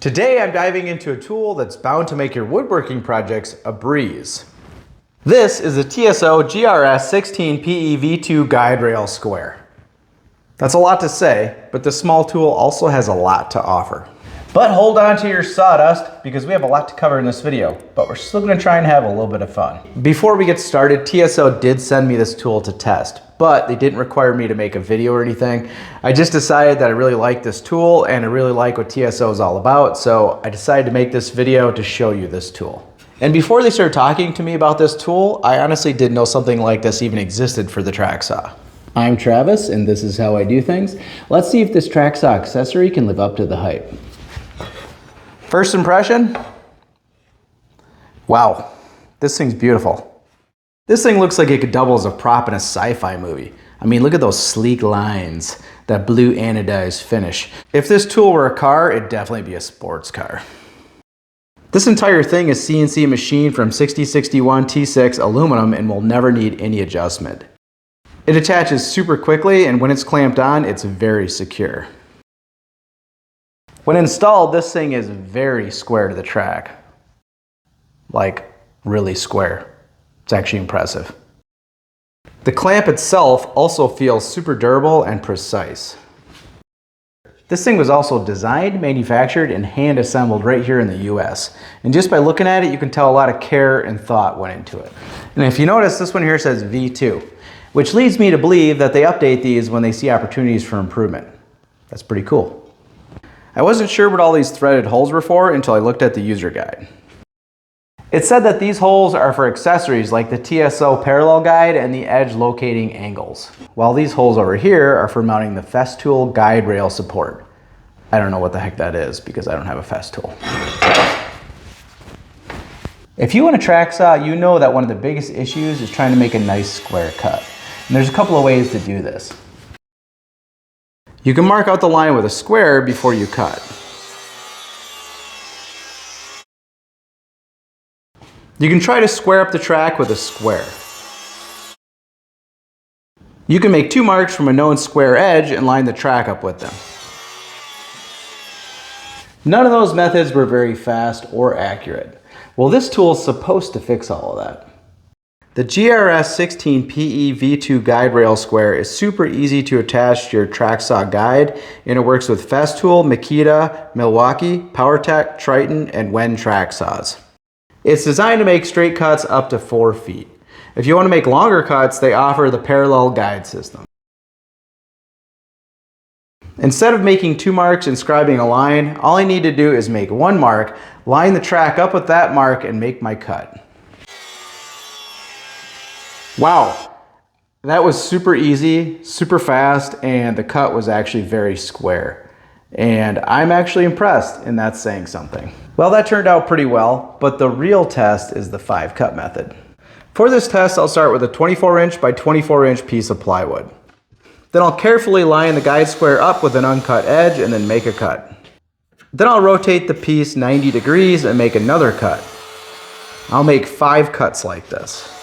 Today I'm diving into a tool that's bound to make your woodworking projects a breeze. This is the TSO GRS-16 PE-V2 guide rail square. That's a lot to say, but this small tool also has a lot to offer. But hold on to your sawdust because we have a lot to cover in this video, but we're still going to try and have a little bit of fun. Before we get started, TSO did send me this tool to test, but they didn't require me to make a video or anything. I just decided that I really like this tool and I really like what TSO is all about, so I decided to make this video to show you this tool. And before they started talking to me about this tool, I honestly didn't know something like this even existed for the Tracksaw. I'm Travis and this is how I do things. Let's see if this Tracksaw accessory can live up to the hype. First impression, wow, this thing's beautiful. This thing looks like it could double as a prop in a sci-fi movie. I mean, look at those sleek lines, that blue anodized finish. If this tool were a car, it'd definitely be a sports car. This entire thing is CNC machined from 6061 T6 aluminum and will never need any adjustment. It attaches super quickly, and when it's clamped on, it's very secure. When installed, this thing is very square to the track. Like, really square. It's actually impressive. The clamp itself also feels super durable and precise. This thing was also designed, manufactured, and hand assembled right here in the US. And just by looking at it, you can tell a lot of care and thought went into it. And if you notice, this one here says V2, which leads me to believe that they update these when they see opportunities for improvement. That's pretty cool. I wasn't sure what all these threaded holes were for until I looked at the user guide. It said that these holes are for accessories like the TSO Parallel Guide and the edge locating angles, while these holes over here are for mounting the Festool guide rail support. I don't know what the heck that is because I don't have a Festool. If you want a Tracksaw, you know that one of the biggest issues is trying to make a nice square cut. And there's a couple of ways to do this. You can mark out the line with a square before you cut. You can try to square up the track with a square. You can make two marks from a known square edge and line the track up with them. None of those methods were very fast or accurate. Well, this tool is supposed to fix all of that. The GRS-16 PE-V2 guide rail square is super easy to attach to your Tracksaw guide, and it works with Festool, Makita, Milwaukee, Powertec, Triton and Wen Tracksaws. It's designed to make straight cuts up to 4 feet. If you want to make longer cuts, they offer the parallel guide system. Instead of making 2 marks and scribing a line, all I need to do is make 1 mark, line the track up with that mark, and make my cut. Wow, that was super easy, super fast, and the cut was actually very square. And I'm actually impressed, and that's saying something. Well, that turned out pretty well, but the real test is the 5-cut method. For this test, I'll start with a 24-inch by 24-inch piece of plywood. Then I'll carefully line the guide square up with an uncut edge and then make a cut. Then I'll rotate the piece 90 degrees and make another cut. I'll make 5 cuts like this.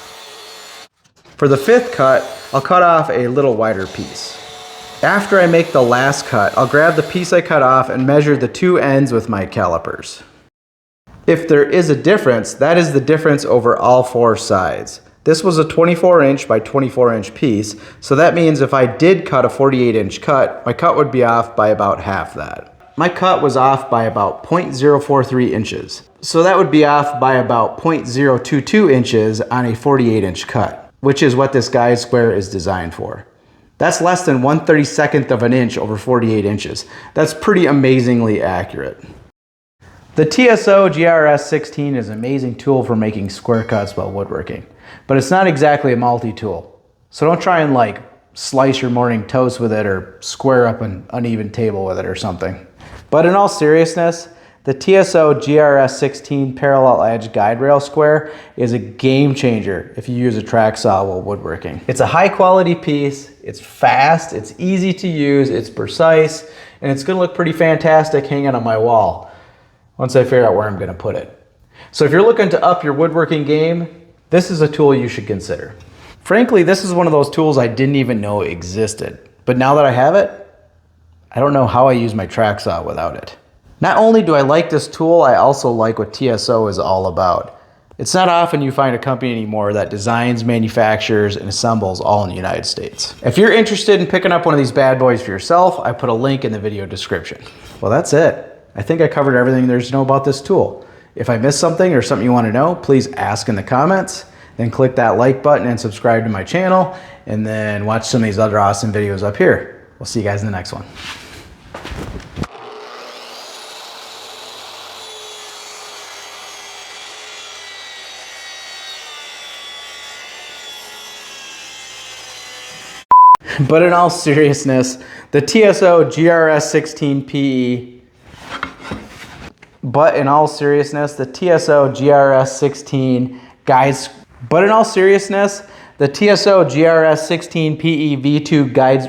For the 5th cut, I'll cut off a little wider piece. After I make the last cut, I'll grab the piece I cut off and measure the 2 ends with my calipers. If there is a difference, that is the difference over all 4 sides. This was a 24-inch by 24-inch piece, so that means if I did cut a 48-inch cut, my cut would be off by about half that. My cut was off by about 0.043 inches, so that would be off by about 0.022 inches on a 48-inch cut, which is what this guide square is designed for. That's less than 1/32 of an inch over 48 inches. That's pretty amazingly accurate. The TSO GRS-16 is an amazing tool for making square cuts while woodworking, but it's not exactly a multi-tool. So don't try and like slice your morning toast with it or square up an uneven table with it or something. But in all seriousness, the TSO GRS-16 Parallel Edge guide rail square is a game changer if you use a Tracksaw while woodworking. It's a high quality piece, it's fast, it's easy to use, it's precise, and it's gonna look pretty fantastic hanging on my wall once I figure out where I'm gonna put it. So if you're looking to up your woodworking game, this is a tool you should consider. Frankly, this is one of those tools I didn't even know existed, but now that I have it, I don't know how I use my Tracksaw without it. Not only do I like this tool, I also like what TSO is all about. It's not often you find a company anymore that designs, manufactures, and assembles all in the United States. If you're interested in picking up one of these bad boys for yourself, I put a link in the video description. Well, that's it. I think I covered everything there is to know about this tool. If I missed something or something you want to know, please ask in the comments. Then click that like button and subscribe to my channel, and then watch some of these other awesome videos up here. We'll see you guys in the next one. But in all seriousness, the TSO GRS-16 PE. But in all seriousness, the TSO GRS-16 guides. But in all seriousness, the TSO GRS-16 PE V2 guides.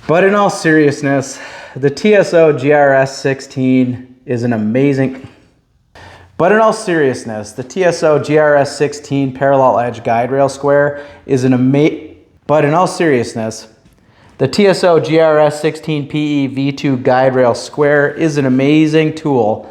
But in all seriousness, the TSO GRS-16 is an amazing. But in all seriousness, the TSO GRS-16 Parallel Edge guide rail square is an amazing. But in all seriousness, the TSO GRS-16 PE V2 guide rail square is an amazing tool